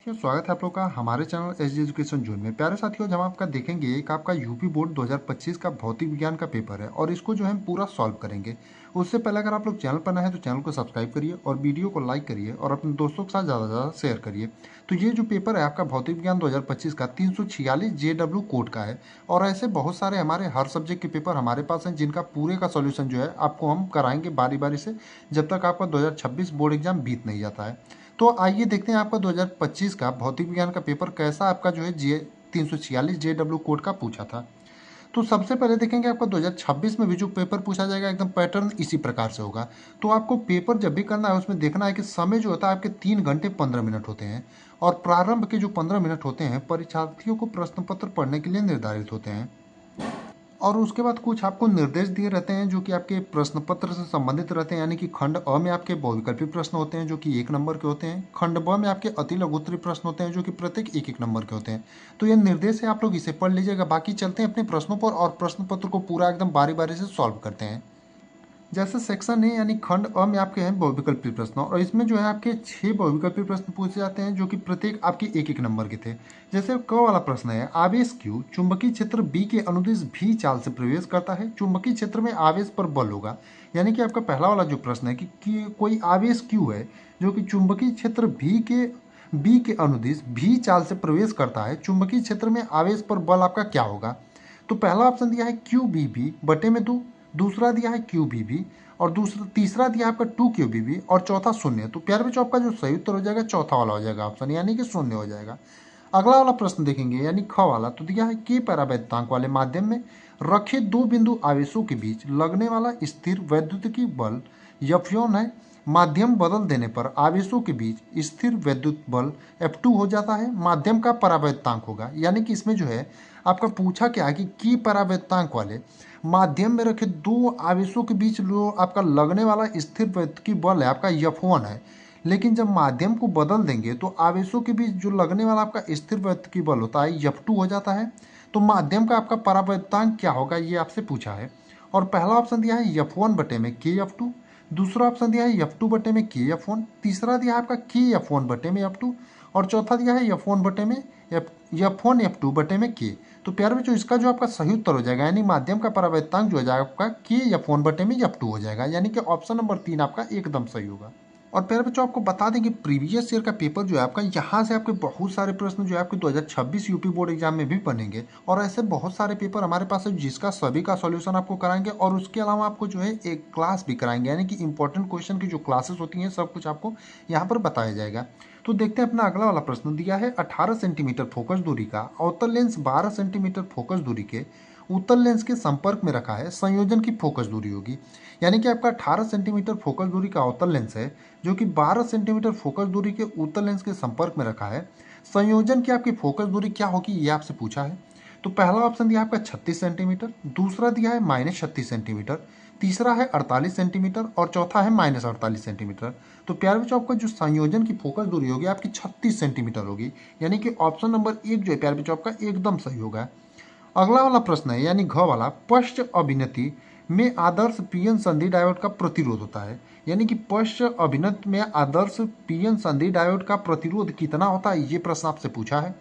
स्वागत है आप लोग का हमारे channel S D education zone में। प्यारे साथियों, जब आपका देखेंगे एक आपका यूपी बोर्ड 2025 का भौतिक विज्ञान का पेपर है और इसको जो है हम पूरा सॉल्व करेंगे। उससे पहले अगर आप लोग चैनल पर नए हैं तो चैनल को सब्सक्राइब करिए और वीडियो को लाइक करिए और अपने दोस्तों के साथ ज़्यादा से ज़्यादा शेयर करिए। तो ये जो पेपर है आपका भौतिक विज्ञान 2025 का 346 JW कोड का है और ऐसे बहुत सारे हमारे हर सब्जेक्ट के पेपर हमारे पास हैं जिनका पूरे का सोल्यूशन जो है आपको हम कराएंगे बारी बारी से, जब तक आपका 2026 बोर्ड एग्जाम बीत नहीं जाता है। तो आइए देखते हैं आपका 2025 का भौतिक विज्ञान का पेपर कैसा आपका जो है जी 346 JW कोड का पूछा था। तो सबसे पहले देखेंगे आपका 2026 में भी जो पेपर पूछा जाएगा एकदम पैटर्न इसी प्रकार से होगा। तो आपको पेपर जब भी करना है उसमें देखना है कि समय जो होता है आपके 3 घंटे 15 मिनट होते हैं और प्रारंभ के जो 15 मिनट होते हैं परीक्षार्थियों को प्रश्न पत्र पढ़ने के लिए निर्धारित होते हैं और उसके बाद कुछ आपको निर्देश दिए रहते हैं जो कि आपके प्रश्न पत्र से संबंधित रहते हैं। यानी कि खंड अ में आपके बहुविकल्पी प्रश्न होते हैं जो कि 1 नंबर के होते हैं। खंड ब में आपके अति लघुत्तरीय प्रश्न होते हैं जो कि प्रत्येक 1-1 नंबर के होते हैं। तो ये निर्देश है, आप लोग इसे पढ़ लीजिएगा। बाकी चलते हैं अपने प्रश्नों पर और प्रश्न पत्र को पूरा एकदम बारी बारी से सॉल्व करते हैं। जैसे सेक्शन है यानी खंड अ में आपके हैं बहुविकल्पी प्रश्न और इसमें जो है आपके 6 बहुविकल्पी प्रश्न पूछे जाते हैं जो कि प्रत्येक आपके 1-1 नंबर के थे। जैसे क वाला प्रश्न है, आवेश क्यू चुंबकीय क्षेत्र बी के अनुदिश भी चाल से प्रवेश करता है, चुंबकीय क्षेत्र में आवेश पर बल होगा। यानी कि आपका पहला वाला जो प्रश्न है कि कोई आवेश क्यू है जो कि चुंबकीय क्षेत्र बी के अनुदिश भी चाल से प्रवेश करता है, चुंबकीय क्षेत्र में आवेश पर बल आपका क्या होगा। तो पहला ऑप्शन दिया है क्यू बी बी बटे में 2, दूसरा दिया है क्यू बी बी और तीसरा दिया है आपका 2 क्यू बी बी और चौथा शून्य। तो प्यारे बच्चों आपका जो सही उत्तर हो जाएगा चौथा वाला हो जाएगा ऑप्शन, यानी कि शून्य हो जाएगा। अगला वाला प्रश्न देखेंगे यानी ख वाला। तो दिया है के परावैद्युतांक वाले माध्यम में रखे दो बिंदु आवेशों के बीच लगने वाला स्थिर वैद्युतिक बल F1 है। माध्यम बदल देने पर आवेशों के बीच स्थिर वैद्युत बल F2 हो जाता है। माध्यम का परावैद्युतांक होगा। यानी कि इसमें जो है आपका पूछा क्या है कि परावैद्युतांक वाले माध्यम में रखे दो आवेशों के बीच जो आपका लगने वाला स्थिर वैद्युतिक बल है आपका F1 है। लेकिन जब माध्यम को बदल देंगे तो आवेशों के बीच जो लगने वाला आपका स्थिर वैद्युतिक बल होता है F2 हो जाता है। तो माध्यम का आपका परावैद्युतांक क्या होगा ये आपसे पूछा है और पहला ऑप्शन दिया है F1 बटे में KF2, दूसरा ऑप्शन दिया है F2 बटे में KF1, तीसरा दिया है आपका KF1 बटे में F2 और चौथा दिया है F1 बटे में F1 F2 बटे में K। तो प्यारे बच्चों इसका जो आपका सही उत्तर हो जाएगा यानी माध्यम का परावैद्युतांक जो हो जाएगा आपका KF1 बटे में F2 हो जाएगा, यानी कि ऑप्शन नंबर 3 आपका एकदम सही होगा। और प्यारे बच्चों आपको बता दें कि प्रीवियस ईयर का पेपर जो है आपका यहाँ से आपके बहुत सारे प्रश्न जो है आपके 2026 यूपी बोर्ड एग्जाम में भी बनेंगे और ऐसे बहुत सारे पेपर हमारे पास है जिसका सभी का सॉल्यूशन आपको कराएंगे और उसके अलावा आपको जो है एक क्लास भी कराएंगे, यानी कि इंपॉर्टेंट क्वेश्चन की जो क्लासेस होती हैं सब कुछ आपको यहाँ पर बताया जाएगा। तो देखते हैं अपना अगला वाला प्रश्न। दिया है 18 सेंटीमीटर फोकस दूरी का अवतल लेंस 12 सेंटीमीटर फोकस दूरी के उत्तल लेंस के संपर्क में रखा है, संयोजन की फोकस दूरी होगी। यानी कि आपका 18 सेंटीमीटर फोकस दूरी का अवतल लेंस है जो कि 12 सेंटीमीटर फोकस दूरी के उत्तल लेंस के संपर्क में रखा है। संयोजन की आपकी फोकस दूरी क्या होगी ये आपसे पूछा है। तो पहला ऑप्शन दिया आपका 36 सेंटीमीटर, दूसरा दिया है -36 सेंटीमीटर, तीसरा है 48 सेंटीमीटर और चौथा है -48 सेंटीमीटर। तो प्यारे बच्चों आपका जो संयोजन की फोकस दूरी होगी आपकी 36 सेंटीमीटर होगी, यानी कि ऑप्शन नंबर 1 जो है प्यारे बच्चों आपका एकदम सही होगा। अगला वाला प्रश्न है यानी घ वाला, पश्च अभिनति में आदर्श पीएन संधि डायोड का प्रतिरोध होता है। यानी कि पश्च अभिनत में आदर्श पीएन संधि डायोड का प्रतिरोध कितना होता है ये प्रश्न आपसे पूछा है।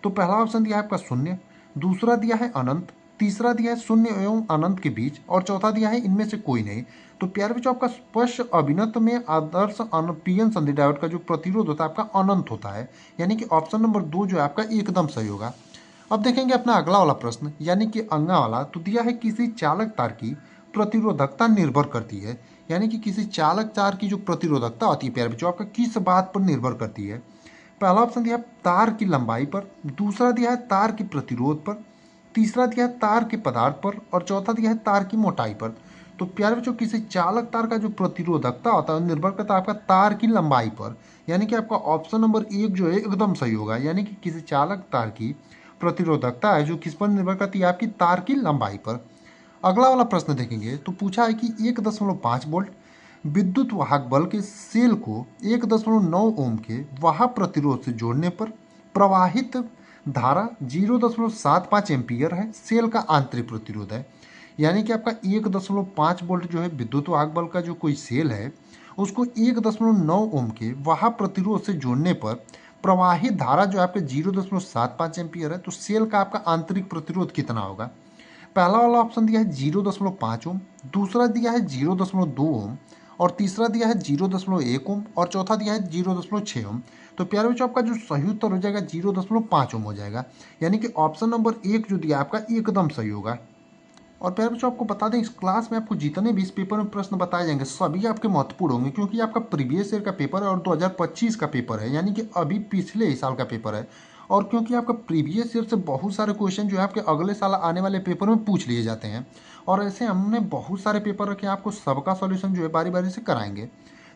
तो पहला ऑप्शन दिया है आपका 0, दूसरा दिया है अनंत, तीसरा दिया है 0 एवं अनंत के बीच और चौथा दिया है इनमें से कोई नहीं। तो प्यारे बच्चों आपका पश्च अभिनत में आदर्श पीएन संधि डायोड का जो प्रतिरोध होता है आपका अनंत होता है, यानी कि ऑप्शन नंबर 2 जो है आपका एकदम सही होगा। अब देखेंगे अपना अगला वाला प्रश्न यानी कि अंगा वाला। तो दिया है किसी चालक तार की प्रतिरोधकता निर्भर करती है। यानी कि किसी चालक तार की जो प्रतिरोधकता होती है प्यारे बच्चों आपका किस बात पर निर्भर करती है। पहला ऑप्शन दिया है तार की लंबाई पर, दूसरा दिया है तार की प्रतिरोध पर, तीसरा दिया है तार के पदार्थ पर और चौथा दिया है तार की मोटाई पर। तो प्यारे बच्चों किसी चालक तार का जो प्रतिरोधकता होता है निर्भर करता है आपका तार की लंबाई पर, यानी कि आपका ऑप्शन नंबर 1 जो है एकदम सही होगा। यानी कि किसी चालक तार की प्रतिरोधकता है जो किस पर निर्भर करती है आपकी तार की लंबाई पर। अगला वाला प्रश्न देखेंगे तो पूछा है कि 1.5 वोल्ट विद्युत वाहक बल के सेल को 1.9 ओम के वाहक प्रतिरोध से जोड़ने पर प्रवाहित धारा 0.75 एम्पियर है, सेल का आंतरिक प्रतिरोध है। यानी कि आपका 1.5 वोल्ट जो है विद्युत वाहक बल का जो कोई सेल है उसको 1.9 ओम के वाहक प्रतिरोध से जोड़ने पर प्रवाहित धारा जो आपके 0.75 एम्पियर है, तो सेल का आपका आंतरिक प्रतिरोध कितना होगा। पहला वाला ऑप्शन दिया है 0.5 ओम, दूसरा दिया है 0.2 ओम, और तीसरा दिया है 0.1 ओम, और चौथा दिया है 0.6 ओम। तो प्यारे बच्चों आपका जो सही उत्तर हो जाएगा 0.5 ओम हो जाएगा, यानी कि ऑप्शन नंबर 1 जो दिया आपका एकदम सही होगा। और प्यारे बच्चों आपको बता दें, इस क्लास में आपको जितने भी इस पेपर में प्रश्न बताए जाएंगे सभी आपके महत्वपूर्ण होंगे, क्योंकि आपका प्रीवियस ईयर का पेपर है और 2025 का पेपर है, यानी कि अभी पिछले ही साल का पेपर है। और क्योंकि आपका प्रीवियस ईयर से बहुत सारे क्वेश्चन जो है आपके अगले साल आने वाले पेपर में पूछ लिए जाते हैं, और ऐसे हमने बहुत सारे पेपर रखे, आपको सबका सॉल्यूशन जो है बारी बारी से कराएंगे।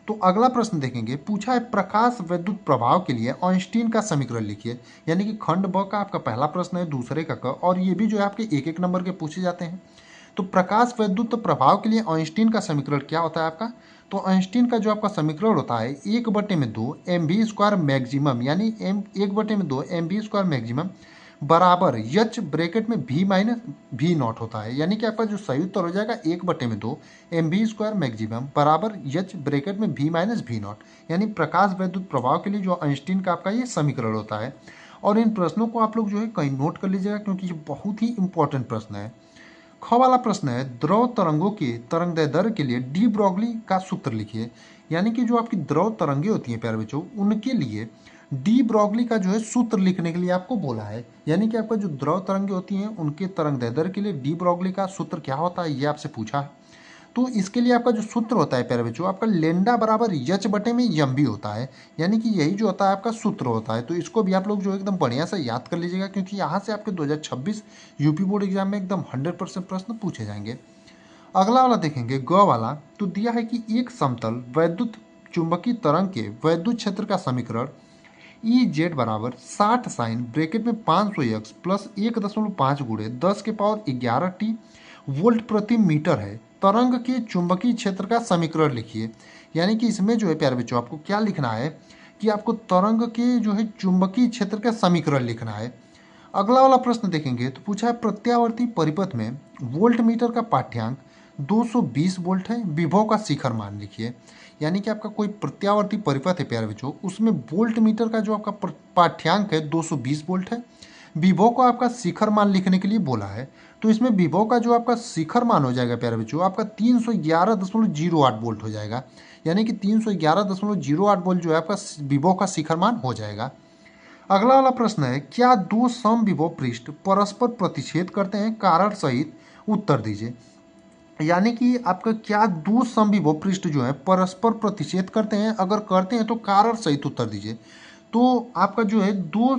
तो अगला प्रश्न देखेंगे, पूछा है प्रकाश विद्युत प्रभाव के लिए आइंस्टीन का समीकरण लिखिए। यानी कि खंड ब का आपका पहला प्रश्न है, दूसरे का क, और ये भी जो है आपके एक एक नंबर के पूछे जाते हैं। तो प्रकाश विद्युत प्रभाव के लिए आइंस्टीन का समीकरण क्या होता है आपका। तो आइंस्टीन का जो आपका समीकरण होता है 1/2 mv² मैक्सिमम, यानी m1/2 mv² मैक्सिमम बराबर यच ब्रैकेट में v माइनस v नॉट होता है। यानी कि आपका जो सही उत्तर हो जाएगा 1/2 mv² मैक्सिमम बराबर यच ब्रैकेट में v माइनस v नॉट, यानी प्रकाश विद्युत प्रभाव के लिए जो आइंस्टीन का आपका ये समीकरण होता है। और इन प्रश्नों को आप लोग जो है कहीं नोट कर लीजिएगा, क्योंकि ये बहुत ही इंपॉर्टेंट प्रश्न है। ख वाला प्रश्न है, द्रव तरंगों के तरंगदैर्ध्य के लिए डी ब्रॉगली का सूत्र लिखिए। यानी कि जो आपकी द्रव तरंगे होती हैं प्यारे बच्चों, उनके लिए डी ब्रॉगली का जो है सूत्र लिखने के लिए आपको बोला है। यानी कि आपका जो द्रव तरंगे होती हैं उनके तरंगदैर्ध्य के लिए डी ब्रॉगली का सूत्र क्या होता है, ये आपसे पूछा है। तो इसके लिए आपका जो सूत्र होता है प्यारे बच्चों, आपका लेंडा बराबर यच बटे में यम भी होता है। यानी कि यही जो होता है आपका सूत्र होता है। तो इसको भी आप लोग जो एकदम बढ़िया से याद कर लीजिएगा, क्योंकि यहाँ से आपके 2026 यूपी बोर्ड एग्जाम में एकदम 100% प्रश्न पूछे जाएंगे। अगला वाला देखेंगे ग वाला, तो दिया है कि एक समतल वैद्युत चुंबकीय तरंग के वैद्युत क्षेत्र का समीकरण ई जेड बराबर 60 साइन ब्रैकेट में 500 x प्लस 1.5 गुणे 10⁻11t वोल्ट प्रति मीटर है। तरंग के चुंबकीय क्षेत्र का समीकरण लिखिए। यानी कि इसमें जो है प्यारे बच्चों आपको क्या लिखना है कि आपको तरंग के जो है चुंबकीय क्षेत्र का समीकरण लिखना है। अगला वाला प्रश्न देखेंगे, तो पूछा है प्रत्यावर्ती परिपथ में वोल्ट मीटर का पाठ्यांक 220 वोल्ट है, विभव का शिखर मान लिखिए। यानी कि आपका कोई प्रत्यावर्ती परिपथ है प्यारे बच्चों, उसमें वोल्ट मीटर का जो आपका पाठ्यांक है 220 वोल्ट है, विभव को आपका शिखर मान लिखने के लिए बोला है। तो इसमें विभव का जो आपका शिखर मान हो जाएगा प्यारे बच्चों, आपका 311.08 वोल्ट हो जाएगा। यानी कि 311.08 वोल्ट जो है आपका विभव का शिखर मान हो जाएगा। अगला वाला प्रश्न है, क्या दो समविभव पृष्ठ परस्पर प्रतिच्छेद करते हैं, कारण सहित उत्तर दीजिए। यानी कि आपका क्या दो समविभव पृष्ठ जो है परस्पर प्रतिच्छेद करते हैं, अगर करते हैं तो कारण सहित उत्तर दीजिए। तो आपका जो है दो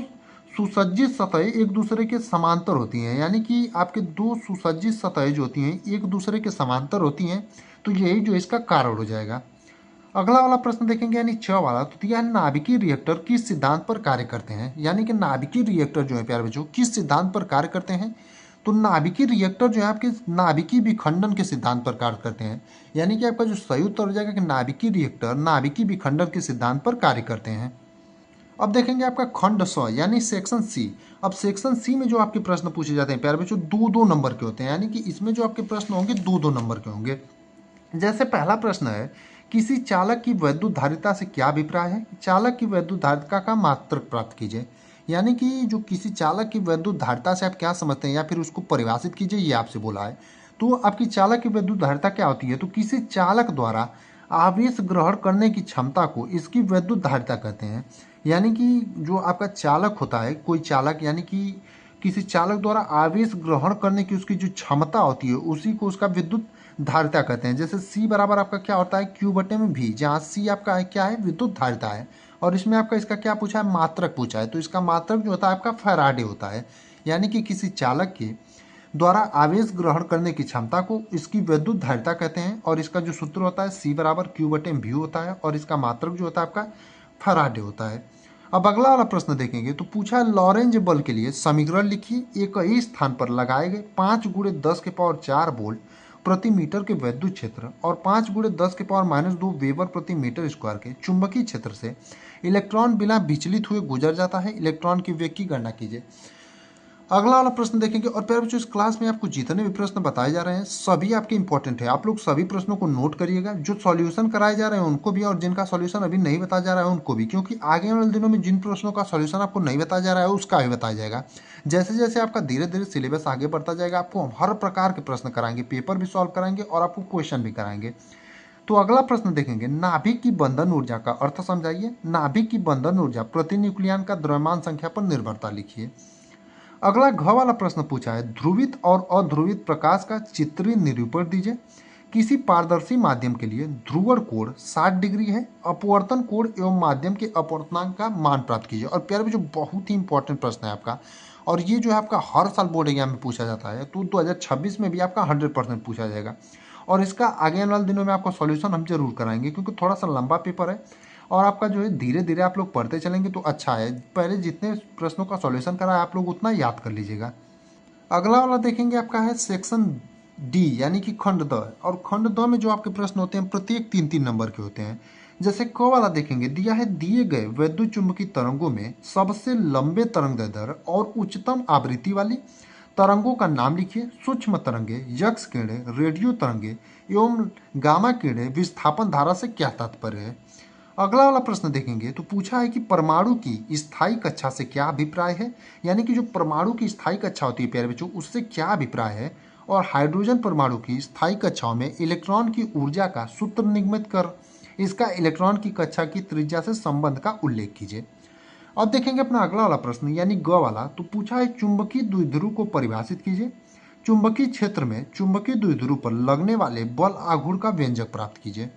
सुसज्जित सतहें एक दूसरे के समांतर होती हैं। यानी कि आपके दो सुसज्जित सतहें जो होती हैं एक दूसरे के समांतर होती हैं, तो यही जो इसका कारण हो जाएगा। अगला वाला प्रश्न देखेंगे, यानी 6 वाला, तो दिया है नाभिकीय रिएक्टर किस सिद्धांत पर कार्य करते हैं। यानी कि नाभिकीय रिएक्टर जो है प्यारे बच्चों किस सिद्धांत पर कार्य करते हैं। तो नाभिकीय रिएक्टर जो है आपके नाभिकीय विखंडन के सिद्धांत पर कार्य करते हैं। यानी कि आपका जो सही उत्तर हो जाएगा कि नाभिकीय रिएक्टर नाभिकीय विखंडन के सिद्धांत पर कार्य करते हैं। अब देखेंगे आपका खंड स यानी सेक्शन सी। अब सेक्शन सी में जो आपके प्रश्न पूछे जाते हैं प्यारे बच्चों 2-2 नंबर के होते हैं। यानी कि इसमें जो आपके प्रश्न होंगे 2-2 नंबर के होंगे। जैसे पहला प्रश्न है, किसी चालक की वैद्युत धारिता से क्या अभिप्राय है। चालक की वैद्युत धारिता का मात्रक प्राप्त कीजिए। यानी कि जो किसी चालक की वैद्युत धारिता से आप क्या समझते हैं या फिर उसको परिभाषित कीजिए, ये आपसे बोला है। तो आपकी चालक की वैद्युत धारिता क्या होती है। तो किसी चालक द्वारा आवेश ग्रहण करने की क्षमता को इसकी वैद्युत धारिता कहते हैं। यानी कि जो आपका चालक होता है, कोई चालक, यानी कि किसी चालक द्वारा आवेश ग्रहण करने की उसकी जो क्षमता होती है उसी को उसका विद्युत धारिता कहते हैं। जैसे C बराबर आपका क्या होता है Q/V, जहाँ C आपका क्या है विद्युत धारिता है। और इसमें आपका इसका क्या पूछा है, मात्रक पूछा है। तो इसका मात्रक जो होता है आपका फैराडे होता है। यानी कि किसी चालक के द्वारा आवेश ग्रहण करने की क्षमता को इसकी वैद्युत धारिता कहते हैं। और इसका जो सूत्र होता है C बराबर Q/V होता है, और इसका मात्रक जो होता है आपका फैराडे होता है। अब अगला वाला प्रश्न देखेंगे, तो पूछा लॉरेंज बल के लिए समीकरण लिखिए। एक ही स्थान पर लगाए गए 5 × 10⁴ वोल्ट प्रति मीटर के वैद्युत क्षेत्र और 5 × 10⁻2 वेबर प्रति मीटर स्क्वायर के चुंबकीय क्षेत्र से इलेक्ट्रॉन बिना विचलित हुए गुजर जाता है। इलेक्ट्रॉन की वेग की गणना कीजिए। अगला वाला प्रश्न देखेंगे। और प्यारे बच्चों, इस क्लास में आपको जितने भी प्रश्न बताए जा रहे हैं सभी आपके इंपॉर्टेंट है। आप लोग सभी प्रश्नों को नोट करिएगा, जो सॉल्यूशन कराए जा रहे हैं उनको भी, और जिनका सॉल्यूशन अभी नहीं बताया जा रहा है उनको भी, क्योंकि आगे वाले दिनों में जिन प्रश्नों का सॉल्यूशन आपको नहीं बताया जा रहा है उसका भी बताया जाएगा। जैसे जैसे आपका धीरे धीरे सिलेबस आगे बढ़ता जाएगा, आपको हम हर प्रकार के प्रश्न कराएंगे, पेपर भी सॉल्व कराएंगे और आपको क्वेश्चन भी कराएंगे। तो अगला प्रश्न देखेंगे, नाभिक की बंधन ऊर्जा का अर्थ समझाइए। नाभिक की बंधन ऊर्जा प्रति न्यूक्लियन का द्रव्यमान संख्या पर निर्भरता लिखिए। अगला घ वाला प्रश्न पूछा है, ध्रुवित और अध्रुवित प्रकाश का चित्रीय निरूपण दीजिए। किसी पारदर्शी माध्यम के लिए ध्रुवण कोण 60 डिग्री है, अपवर्तन कोण एवं माध्यम के अपवर्तनांक का मान प्राप्त कीजिए। और प्यारे जो बहुत ही इंपॉर्टेंट प्रश्न है आपका, और ये जो है आपका हर साल बोर्ड एग्जाम में पूछा जाता है, तो 2026 में भी आपका 100% पूछा जाएगा। और इसका आगे आने वाले दिनों में आपका सॉल्यूशन हम जरूर कराएंगे, क्योंकि थोड़ा सा लंबा पेपर है और आपका जो है धीरे धीरे आप लोग पढ़ते चलेंगे तो अच्छा है। पहले जितने प्रश्नों का सॉल्यूशन करा है आप लोग उतना याद कर लीजिएगा। अगला वाला देखेंगे आपका है सेक्शन डी यानी कि खंड द। और खंड द में जो आपके प्रश्न होते हैं प्रत्येक 3-3 नंबर के होते हैं। जैसे क वाला देखेंगे, दिया है दिए गए वैद्युत चुंबकीय तरंगों में सबसे लंबे तरंग दैर्ध्य और उच्चतम आवृत्ति वाली तरंगों का नाम लिखिए। सूक्ष्म तरंगे, यक्स किरणें, रेडियो तरंगे एवं गामा किरणें विस्थापन धारा से क्या तात्पर्य है। अगला वाला प्रश्न देखेंगे तो पूछा है कि परमाणु की स्थायी कक्षा से क्या अभिप्राय है, यानी कि जो परमाणु की स्थायी कक्षा होती है प्यारे बच्चों उससे क्या अभिप्राय है। और हाइड्रोजन परमाणु की स्थायी कक्षाओं में इलेक्ट्रॉन की ऊर्जा का सूत्र निगमित कर इसका इलेक्ट्रॉन की कक्षा की त्रिज्या से संबंध का उल्लेख कीजिए। अब देखेंगे अपना अगला वाला प्रश्न यानी ग वाला, तो पूछा है चुंबकीय द्विध्रुव को परिभाषित कीजिए। चुंबकीय क्षेत्र में चुंबकीय द्विध्रुव पर लगने वाले बल आघूर्ण का व्यंजक प्राप्त कीजिए।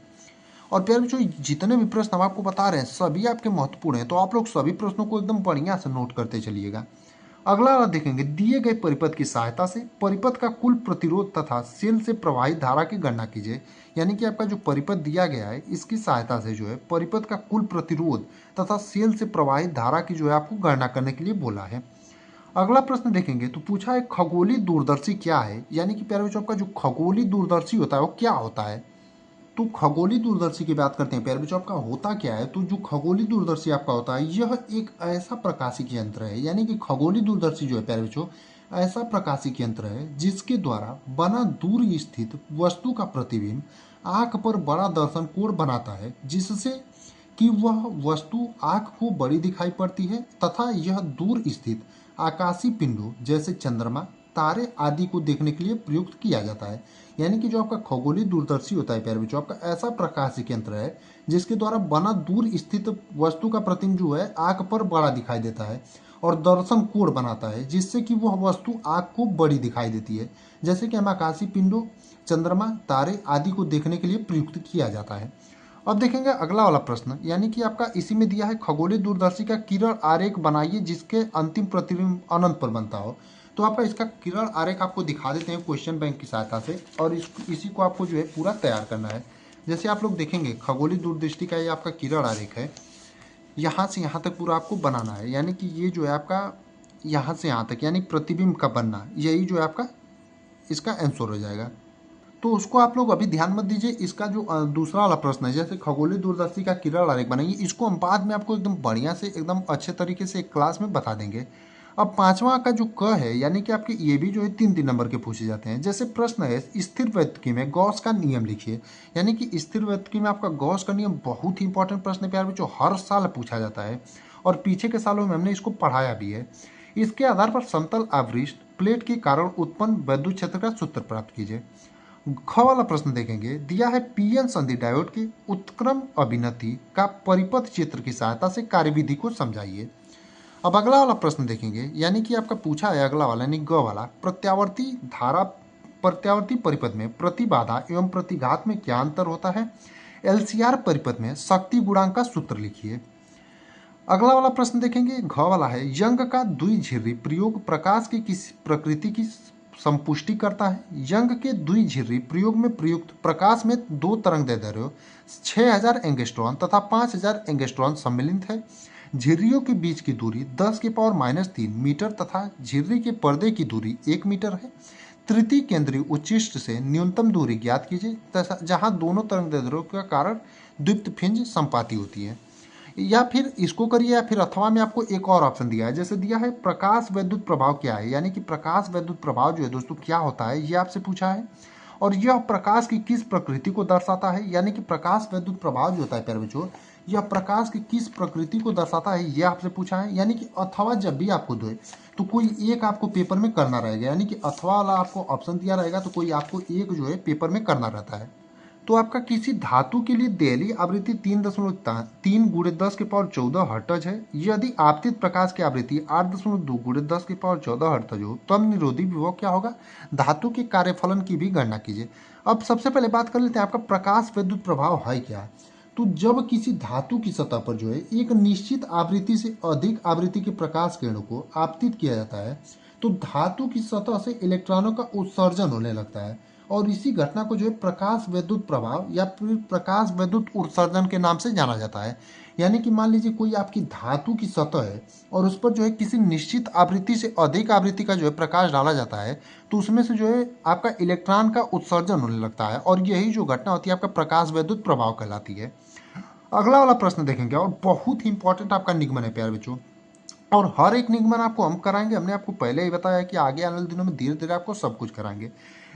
और प्यारे बच्चों, जितने भी प्रश्न हम आपको बता रहे हैं सभी आपके महत्वपूर्ण हैं, तो आप लोग सभी प्रश्नों को एकदम बढ़िया से नोट करते चलिएगा। अगला वाला देखेंगे, दिए गए परिपथ की सहायता से परिपथ का कुल प्रतिरोध तथा सेल से प्रवाहित धारा की गणना कीजिए। यानी कि आपका जो परिपथ दिया गया है इसकी सहायता से जो है परिपथ का कुल प्रतिरोध तथा सेल से प्रवाहित धारा की जो है आपको गणना करने के लिए बोला है। अगला प्रश्न देखेंगे तो पूछा है खगोलीय दूरदर्शी क्या है, यानी कि प्यारे बच्चों आपका जो खगोलीय दूरदर्शी होता है वो क्या होता है। तो खगोलीय दूरदर्शी की बात करते हैं प्यारे बच्चों, आपका होता क्या है। तो जो खगोलीय दूरदर्शी आपका होता है यह एक ऐसा प्रकाशिक यंत्र है, यानी कि खगोलीय दूरदर्शी जो है प्यारे बच्चों ऐसा प्रकाशिक यंत्र है जिसके द्वारा बना दूर स्थित वस्तु का प्रतिबिंब आंख पर बड़ा दर्शन कोण बनाता है, जिससे कि वह वस्तु आंख को बड़ी दिखाई पड़ती है तथा यह दूर स्थित आकाशीय पिंडों जैसे चंद्रमा, तारे आदि को देखने के लिए प्रयुक्त किया जाता है। यानी कि जो आपका खगोलीय दूरदर्शी होता है प्यारे बच्चों, आपका ऐसा प्रकाशिक यंत्र है जिसके द्वारा बना दूर स्थित वस्तु का प्रतिबिंब जो है आंख पर बड़ा दिखाई देता है और दर्शन कोण बनाता है, जिससे कि वह वस्तु आंख को बड़ी दिखाई देती है। जैसे कि हम आकाशीय पिंडों, चंद्रमा, तारे आदि को देखने के लिए प्रयुक्त किया जाता है। अब देखेंगे अगला वाला प्रश्न, यानी कि आपका इसी में दिया है खगोलीय दूरदर्शी का किरण आरेख बनाइए जिसके अंतिम प्रतिबिंब अनंत पर बनता हो। तो आपका इसका किरण आरेख आपको दिखा देते हैं क्वेश्चन बैंक की सहायता से, और इसी को आपको जो है पूरा तैयार करना है। जैसे आप लोग देखेंगे खगोलीय दूरदृष्टि का ये आपका किरण आरेख है, यहाँ से यहाँ तक पूरा आपको बनाना है। यानी कि ये जो है आपका यहाँ से यहाँ तक यानी प्रतिबिंब का बनना, यही जो है आपका इसका आंसर हो जाएगा। तो उसको आप लोग अभी ध्यान मत दीजिए। इसका जो दूसरा वाला प्रश्न है, जैसे खगोलीय दूरदर्शी का किरण आरेख बनाइए, इसको हम बाद में आपको एकदम बढ़िया से एकदम अच्छे तरीके से एक क्लास में बता देंगे। अब पांचवा का जो क है, यानी कि आपके ये भी जो है 3-3 नंबर के पूछे जाते हैं। जैसे प्रश्न है स्थिर वैद्युतिकी में गॉस का नियम लिखिए। यानी कि स्थिर वैद्युतिकी में आपका गॉस का नियम बहुत ही इंपॉर्टेंट प्रश्न है प्यार बच्चों, हर साल पूछा जाता है और पीछे के सालों में हमने इसको पढ़ाया भी है। इसके आधार पर समतल आवृष्ट प्लेट के कारण उत्पन्न वैद्युत क्षेत्र का सूत्र प्राप्त कीजिए। ख वाला प्रश्न देखेंगे, दिया है पीएन संधि डायोड की उत्क्रम अभिनति का परिपथ चित्र की सहायता से कार्यविधि को समझाइए। अब अगला वाला प्रश्न देखेंगे, यानी कि आपका पूछा है अगला वाला यानी ग वाला, प्रत्यावर्ती परिपथ में प्रतिबाधा एवं प्रतिघात में क्या अंतर होता है। एलसीआर परिपथ में शक्ति गुणांक का सूत्र लिखिए। अगला वाला प्रश्न देखेंगे घ वाला है, यंग का द्विझिर्री प्रयोग प्रकाश की किस प्रकृति की संपुष्टि करता है। यंग के द्विझिर्री प्रयोग में प्रयुक्त प्रकाश में दो तरंग दैर्ध्य 6000 एंगस्ट्रॉन तथा 5000 एंगस्ट्रॉन सम्मिलित है। झिर्रियों के बीच की दूरी 10⁻³ मीटर तथा झिर्री के पर्दे की दूरी 1 मीटर है। तृतीय केंद्रीय उच्चिष्ट से न्यूनतम दूरी ज्ञात कीजिए जहां दोनों तरंग दैर्ध्यों के कारण द्वित्वफिंज संपाती होती है। या फिर इसको करिए, या फिर अथवा में आपको एक और ऑप्शन दिया है, जैसे दिया है प्रकाश विद्युत प्रभाव क्या है, यानी कि प्रकाश विद्युत प्रभाव जो है दोस्तों क्या होता है ये आपसे पूछा है। और यह प्रकाश की किस प्रकृति को दर्शाता है, यानी कि प्रकाश विद्युत प्रभाव जो होता है प्यारे बच्चों, यह प्रकाश की किस प्रकृति को दर्शाता है ये आपसे पूछा है। यानी कि अथवा जब भी आपको दे तो कोई एक आपको पेपर में करना रहेगा, यानी कि अथवा वाला आपको ऑप्शन दिया रहेगा तो कोई आपको एक जो है पेपर में करना रहता है। तो आपका किसी धातु के लिए देहली आवृत्ति 3.3 × 10⁻14 हर्ट्ज है। यदि आपतित प्रकाश की आवृत्ति 8.2 × 10⁻14 हर्ट्ज हो तब निरोधी विभव क्या होगा। धातु के कार्यफलन की भी गणना कीजिए। अब सबसे पहले बात कर लेते हैं आपका प्रकाश विद्युत प्रभाव है क्या। तो जब किसी धातु की सतह पर जो है एक निश्चित आवृत्ति से अधिक आवृत्ति के प्रकाश किरणों को आपतित किया जाता है तो धातु की सतह से इलेक्ट्रॉनों का उत्सर्जन होने लगता है, और इसी घटना को जो है प्रकाश विद्युत प्रभाव या फिर प्रकाश विद्युत उत्सर्जन के नाम से जाना जाता है। यानी कि मान लीजिए कोई आपकी धातु की सतह है और उस पर जो है किसी निश्चित आवृत्ति से अधिक आवृत्ति का जो है प्रकाश डाला जाता है तो उसमें से जो है आपका इलेक्ट्रॉन का उत्सर्जन होने लगता है, और यही जो घटना होती है आपका प्रकाश विद्युत प्रभाव कहलाती है। अगला वाला प्रश्न देखेंगे और बहुत ही इंपॉर्टेंट आपका निगमन है प्यारे बच्चों, और हर एक निगमन आपको हम कराएंगे। हमने आपको पहले ही बताया कि आगे आने वाले दिनों में धीरे धीरे आपको सब कुछ कराएंगे।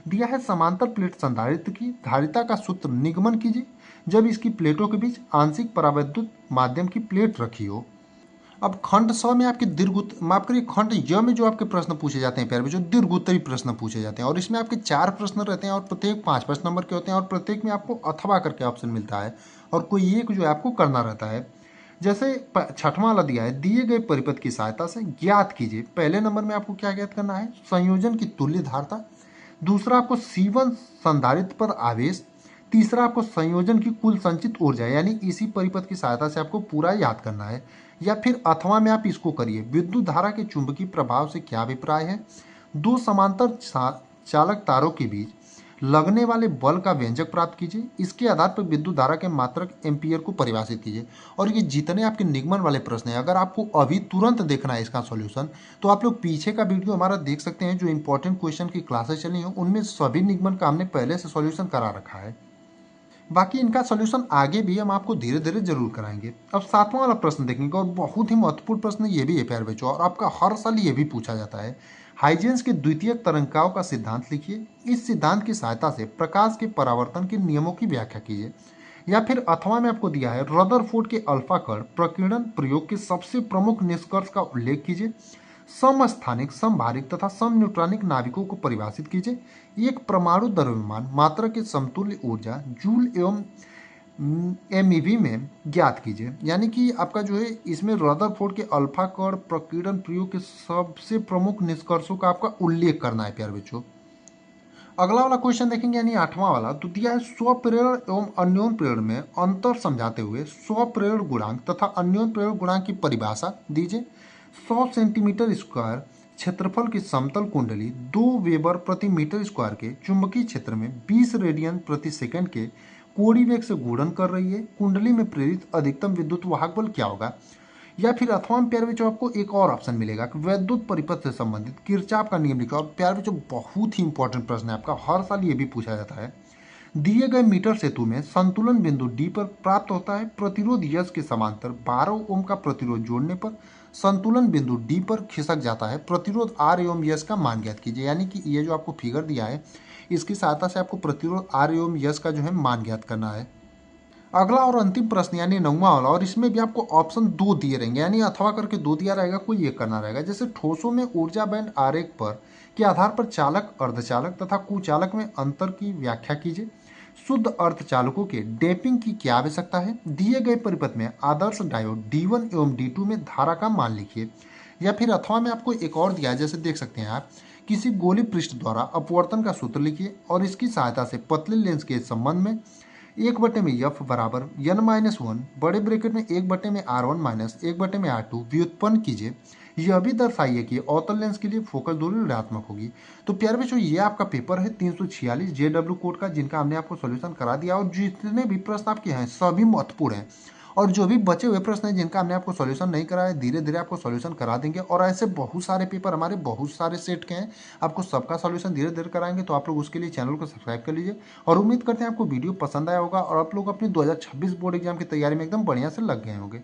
दिया है समांतर प्लेट संधारित्र की धारिता का सूत्र निगमन कीजिए जब इसकी प्लेटों के बीच आंशिक परावैद्युत माध्यम की प्लेट रखी हो। अब खंड 100 में आपके माफ करिए खंड य में जो आपके प्रश्न पूछे जाते हैं प्यारे बच्चों दीर्घोत्तरी प्रश्न पूछे जाते हैं, और इसमें आपके 4 प्रश्न रहते हैं और प्रत्येक 5-5 नंबर के होते हैं, और प्रत्येक में आपको अथवा करके ऑप्शन मिलता है और कोई एक जो है आपको करना रहता है। जैसे छठवां वाला दिया है दिए गए परिपथ की सहायता से ज्ञात कीजिए। पहले नंबर में आपको क्या ज्ञात करना है, संयोजन की तुल्य धारता। दूसरा आपको C1 संधारित्र पर आवेश। तीसरा आपको संयोजन की कुल संचित ऊर्जा, यानी इसी परिपथ की सहायता से आपको पूरा याद करना है। या फिर अथवा में आप इसको करिए विद्युत धारा के चुंबकीय प्रभाव से क्या अभिप्राय है। दो समांतर चालक तारों के बीच लगने वाले बल का व्यंजक प्राप्त कीजिए। इसके आधार पर विद्युत धारा के मात्रक एम्पियर को परिभाषित कीजिए। और ये जितने आपके निगमन वाले प्रश्न हैं अगर आपको अभी तुरंत देखना है इसका सॉल्यूशन तो आप लोग पीछे का वीडियो हमारा देख सकते हैं, जो इंपॉर्टेंट क्वेश्चन की क्लासेस चली हो उनमें सभी निगमन का हमने पहले से सॉल्यूशन करा रखा है। बाकी इनका सॉल्यूशन आगे भी हम आपको धीरे धीरे जरूर कराएंगे। अब 7वां वाला प्रश्न देखेंगे और बहुत ही महत्वपूर्ण प्रश्न ये भी है प्यारे बच्चों, और आपका हर साल ये भी पूछा जाता है। हाइजेंस के द्वितीयक तरंगाओं का सिद्धांत लिखिए। इस सिद्धांत की सहायता से प्रकाश के परावर्तन के नियमों की व्याख्या कीजिए। या फिर अथवा में आपको दिया है रदरफोर्ड के अल्फा कण प्रकीर्णन प्रयोग के सबसे प्रमुख निष्कर्ष का उल्लेख कीजिए। समस्थानिक समभारिक तथा समन्यूट्रॉनिक नाविकों को परिभाषित कीजिए। एक परमाणु द्रव्यमान मात्रा की समतुल्य ऊर्जा जूल एवं एमईवी में ज्ञात कीजिए। यानी कि आपका जो है इसमें रदरफोर्ड के अल्फा कण प्रकीर्णन प्रयोग के सबसे प्रमुख निष्कर्षों का आपका उल्लेख करना है प्यारे बच्चों। अगला वाला क्वेश्चन देखेंगे यानी 8वां वाला, तो दिया है स्वप्रेरण एवं अन्योन प्रेरण में अंतर समझाते हुए स्वप्रेरण गुणांक तथा अन्योन प्रेरण गुणांक की परिभाषा दीजिए। 100 सेंटीमीटर स्क्वायर क्षेत्रफल की समतल कुंडली 2 वेबर प्रति मीटर स्क्वायर के चुंबकीय क्षेत्र में 20 रेडियन प्रति सेकंड के कोणीय वेग से घूर्णन कर रही है। कुंडली में प्रेरित अधिकतम विद्युत वाहक बल क्या होगा। या फिर अथवा में प्यारे बच्चों आपको एक और ऑप्शन मिलेगा कि वैद्युत परिपथ से संबंधित किरचॉफ का नियम लिखा। और प्यारे बच्चों बहुत ही इंपॉर्टेंट प्रश्न है आपका, हर साल ये भी पूछा जाता है। दिए गए मीटर सेतु में संतुलन बिंदु डी पर प्राप्त होता है। प्रतिरोध यस के समांतर 12 ओम का प्रतिरोध जोड़ने पर संतुलन बिंदु डी पर खिसक जाता है। प्रतिरोध आर एवं यस का मान ज्ञात कीजिए। यानी कि ये जो आपको फिगर दिया है इसकी सहायता से आपको प्रतिरोध आर एवं यस का जो है मान ज्ञात करना है। अगला और अंतिम प्रश्न यानी 9वां वाला, और इसमें भी आपको ऑप्शन 2 दिए रहेंगे, यानी अथवा करके 2 दिया रहेगा, कोई एक करना रहेगा। जैसे ठोसों में ऊर्जा बैंड आरेख पर के आधार पर चालक अर्धचालक तथा कुचालक में अंतर की व्याख्या कीजिए। शुद्ध अर्धचालकों के डैम्पिंग की क्या आवश्यकता है। दिए गए परिपथ में आदर्श डायोड D1 एवं D2 में धारा का मान लिखिए। या फिर अथवा में आपको एक और दिया है, जैसे देख सकते हैं आप, किसी गोली पृष्ठ द्वारा अपवर्तन का सूत्र लिखिए और इसकी सहायता से पतले लेंस के संबंध में 1/F बराबर n-1 बड़े ब्रैकेट में 1/R1 माइनस 1/R2 व्युत्पन्न कीजिए। यह भी दर्शाइए कि अवतल लेंस के लिए फोकस दूरी ऋणात्मक होगी। तो प्यारे बच्चों ये आपका पेपर है 346 JW कोड का, जिनका हमने आपको सॉल्यूशन करा दिया, और जितने भी प्रश्न आपके हैं सभी महत्वपूर्ण हैं, और जो भी बचे हुए प्रश्न हैं जिनका हमने आपको सॉल्यूशन नहीं कराया धीरे धीरे आपको सॉल्यूशन करा देंगे। और ऐसे बहुत सारे पेपर हमारे बहुत सारे सेट के हैं, आपको सबका सॉल्यूशन धीरे धीरे कराएंगे। तो आप लोग उसके लिए चैनल को सब्सक्राइब कर लीजिए, और उम्मीद करते हैं आपको वीडियो पसंद आया होगा और आप लोग अपनी 2026 बोर्ड एग्जाम की तैयारी में एकदम बढ़िया से लग गए होंगे।